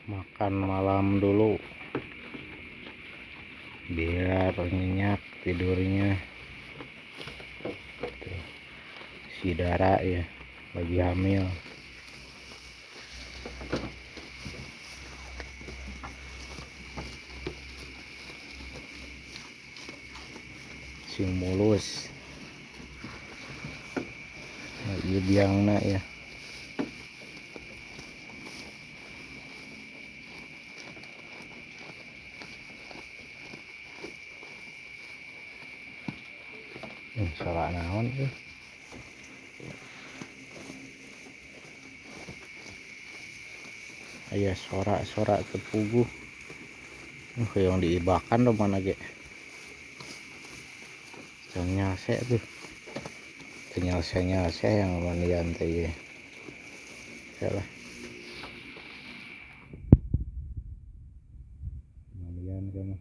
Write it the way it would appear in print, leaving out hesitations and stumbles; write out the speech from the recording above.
makan malam dulu biar nyenyak tidurnya. Tuh, si Dara ya lagi hamil. Si mulus lagi biangna ya. Salah naon tuh. Aya sora tepuguh. Yang diibakan dong mana ge. Nyase tuh. Nyase yang mandian teh. Salah. Mandian kan.